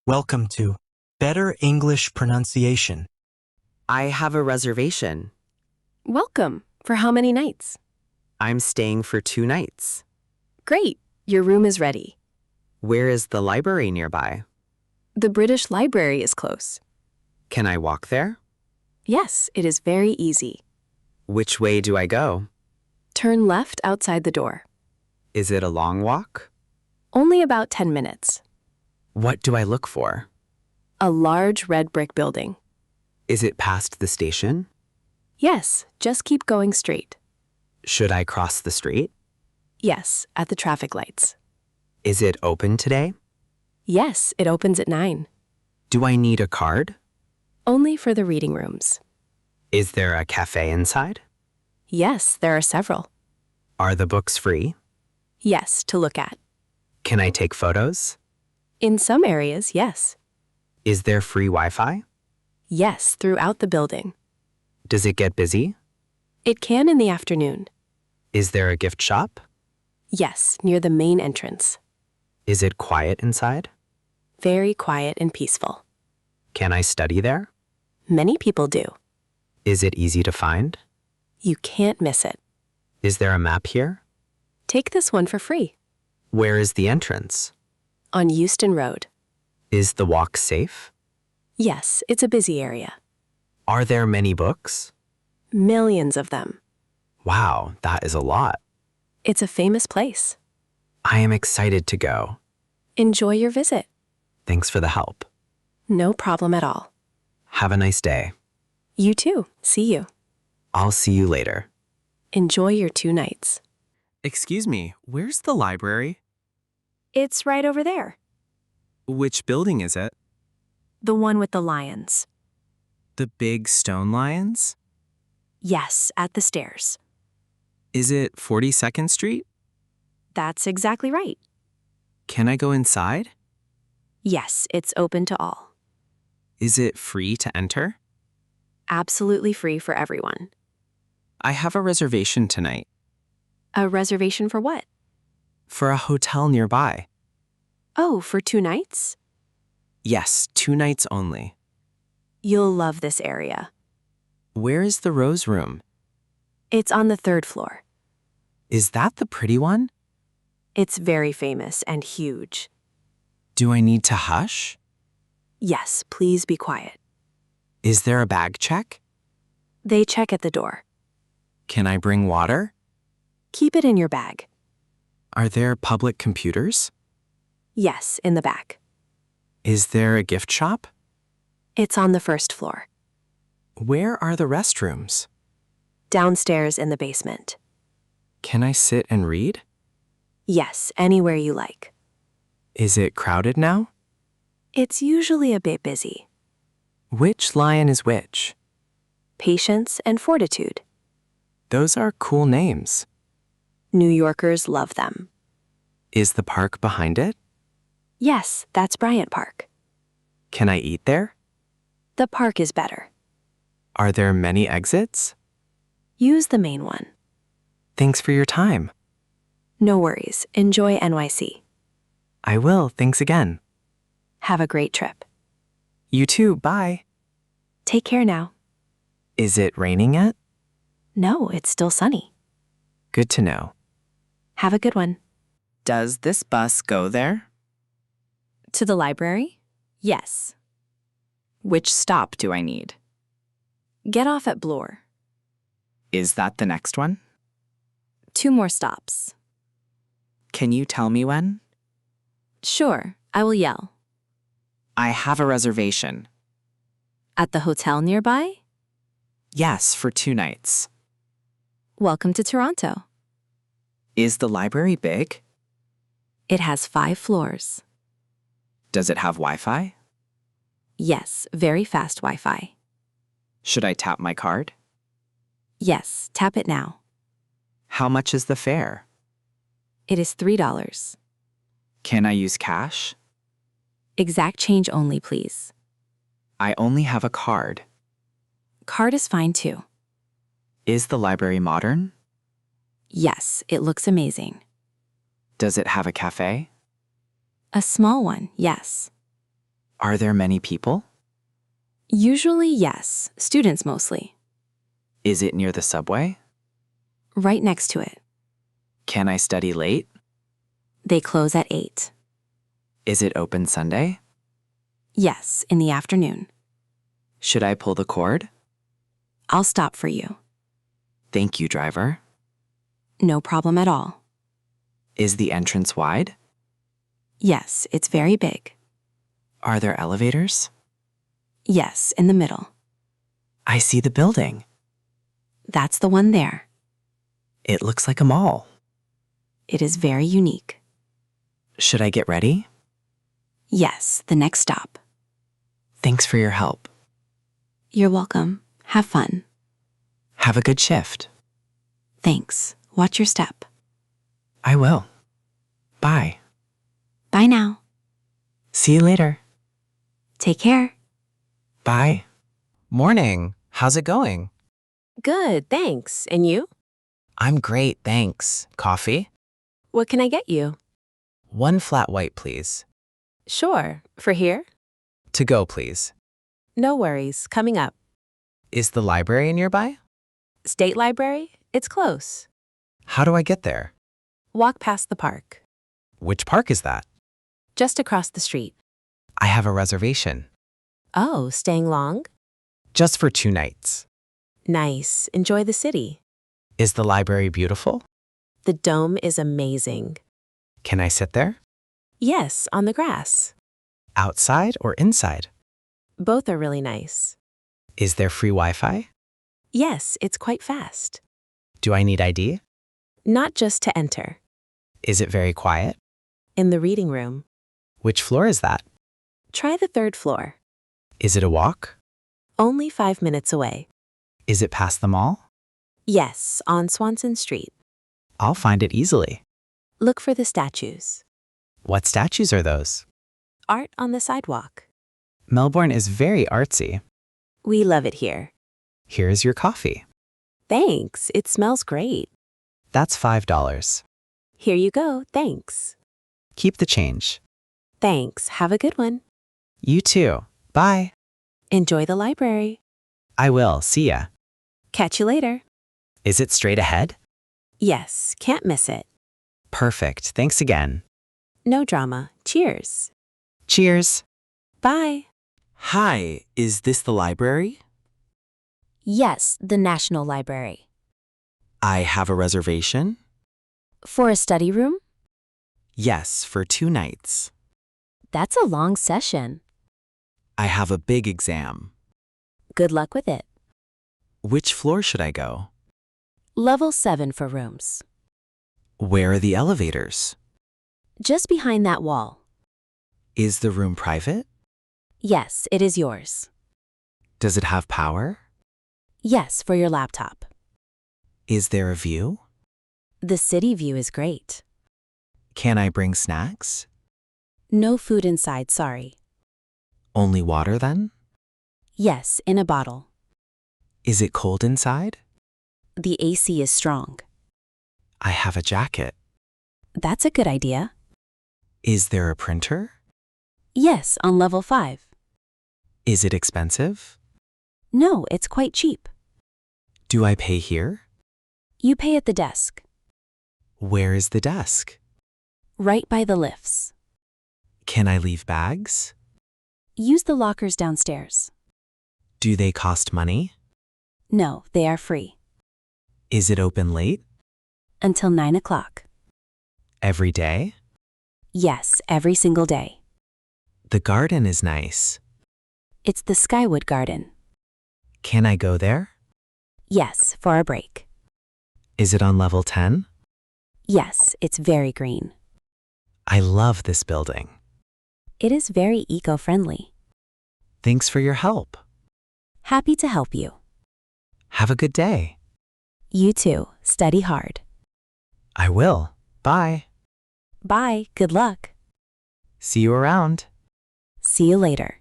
Welcome to Better English Pronunciation. I have a reservation. Welcome. For how many nights? I'm staying for 2 nights. Great. Your room is ready. Where is the library nearby? The British Library is close. Can I walk there? Yes, it is very easy. Which way do I go? Turn left outside the door. Is it a long walk? Only about 10 minutes. What do I look for? A large red brick building. Is it past the station? Yes, just keep going straight. Should I cross the street? Yes, at the traffic lights. Is it open today? Yes, it opens at 9. Do I need a card? Only for the reading rooms. Is there a cafe inside? Yes, there are several. Are the books free? Yes, to look at. Can I take photos? In some areas, yes. Is there free Wi-Fi? Yes, throughout the building. Does it get busy? It can in the afternoon. Is there a gift shop? Yes, near the main entrance. Is it quiet inside? Very quiet and peaceful. Can I study there? Many people do. Is it easy to find? You can't miss it. Is there a map here? Take this one for free. Where is the entrance? On Euston Road. Is the walk safe? Yes, it's a busy area. Are there many books? Millions of them. Wow, that is a lot. It's a famous place. I am excited to go. Enjoy your visit. Thanks for the help. No problem at all. Have a nice day. You too. See you. I'll see you later. Enjoy your 2 nights. Excuse me, where's the library? It's right over there. Which building is it? The one with the lions. The big stone lions? Yes, at the stairs. Is it 42nd Street? That's exactly right. Can I go inside? Yes, it's open to all. Is it free to enter? Absolutely free for everyone. I have a reservation tonight A reservation for what? for a hotel nearby. Oh, for 2 nights? Yes, 2 nights only. You'll love this area. Where is the Rose Room? It's on the 3rd floor. Is that the pretty one? It's very famous and huge. Do I need to hush? Yes, please be quiet. Is there a bag check? They check at the door. Can I bring water? Keep it in your bag. Are there public computers? Yes, in the back. Is there a gift shop? It's on the 1st floor. Where are the restrooms? Downstairs in the basement. Can I sit and read? Yes, anywhere you like. Is it crowded now? It's usually a bit busy. Which lion is which? Patience and fortitude. Those are cool names. New Yorkers love them. Is the park behind it? Yes, that's Bryant Park. Can I eat there? The park is better. Are there many exits? Use the main one. Thanks for your time. No worries. Enjoy NYC. I will, thanks again. Have a great trip. You too, bye. Take care now. Is it raining yet? No, it's still sunny. Good to know. Have a good one. Does this bus go there? To the library? Yes. Which stop do I need? Get off at Bloor. Is that the next one? 2 more stops. Can you tell me when? Sure, I will yell. I have a reservation. At the hotel nearby? Yes, for 2 nights. Welcome to Toronto. Is the library big? It has 5 floors. Does it have Wi-Fi? Yes, very fast Wi-Fi. Should I tap my card? Yes, tap it now. How much is the fare? It is $3. Can I use cash? Exact change only, please. I only have a card. Card is fine too. Is the library modern? Yes, it looks amazing. Does it have a cafe? A small one, yes. Are there many people? Usually, yes, students mostly. Is it near the subway? Right next to it. Can I study late? They close at 8. Is it open Sunday? Yes, in the afternoon. Should I pull the cord? I'll stop for you. Thank you, driver. No problem at all. Is the entrance wide? Yes, it's very big. Are there elevators? Yes, in the middle. I see the building. That's the one there. It looks like a mall. It is very unique. Should I get ready? Yes, the next stop. Thanks for your help. You're welcome. Have fun. Have a good shift. Thanks. Watch your step. I will. Bye. Bye now. See you later. Take care. Bye. Morning. How's it going? Good, thanks. And you? I'm great, thanks. Coffee? What can I get you? 1 flat white, please. Sure. For here? To go, please. No worries. Coming up. Is the library nearby? State Library? It's close. How do I get there? Walk past the park. Which park is that? Just across the street. I have a reservation. Oh, staying long? Just for 2 nights. Nice. Enjoy the city. Is the library beautiful? The dome is amazing. Can I sit there? Yes, on the grass. Outside or inside? Both are really nice. Is there free Wi-Fi? Yes, it's quite fast. Do I need ID? Not just to enter. Is it very quiet? In the reading room. Which floor is that? Try the 3rd floor. Is it a walk? Only 5 minutes away. Is it past the mall? Yes, on Swanson Street. I'll find it easily. Look for the statues. What statues are those? Art on the sidewalk. Melbourne is very artsy. We love it here. Here's your coffee. Thanks, it smells great. That's $5. Here you go, thanks. Keep the change. Thanks, have a good one. You too. Bye. Enjoy the library. I will. See ya. Catch you later. Is it straight ahead? Yes, can't miss it. Perfect. Thanks again. No drama. Cheers. Cheers. Bye. Hi, is this the library? Yes, the National Library. I have a reservation. For a study room? Yes, for 2 nights. That's a long session. I have a big exam. Good luck with it. Which floor should I go? Level 7 for rooms. Where are the elevators? Just behind that wall. Is the room private? Yes, it is yours. Does it have power? Yes, for your laptop. Is there a view? The city view is great. Can I bring snacks? No food inside, sorry. Only water then? Yes, in a bottle. Is it cold inside? The AC is strong. I have a jacket. That's a good idea. Is there a printer? Yes, on level 5. Is it expensive? No, it's quite cheap. Do I pay here? You pay at the desk, Where is the desk? right by the lifts. Can I leave bags? Use the lockers downstairs. Do they cost money? No, they are free. Is it open late? Until 9 o'clock. Every day? Yes, every single day. The garden is nice. It's the Skywood Garden. Can I go there? Yes, for a break. Is it on level 10? Yes, it's very green. I love this building. It is very eco-friendly. Thanks for your help. Happy to help you. Have a good day. You too. Study hard. I will. Bye. Bye. Good luck. See you around. See you later.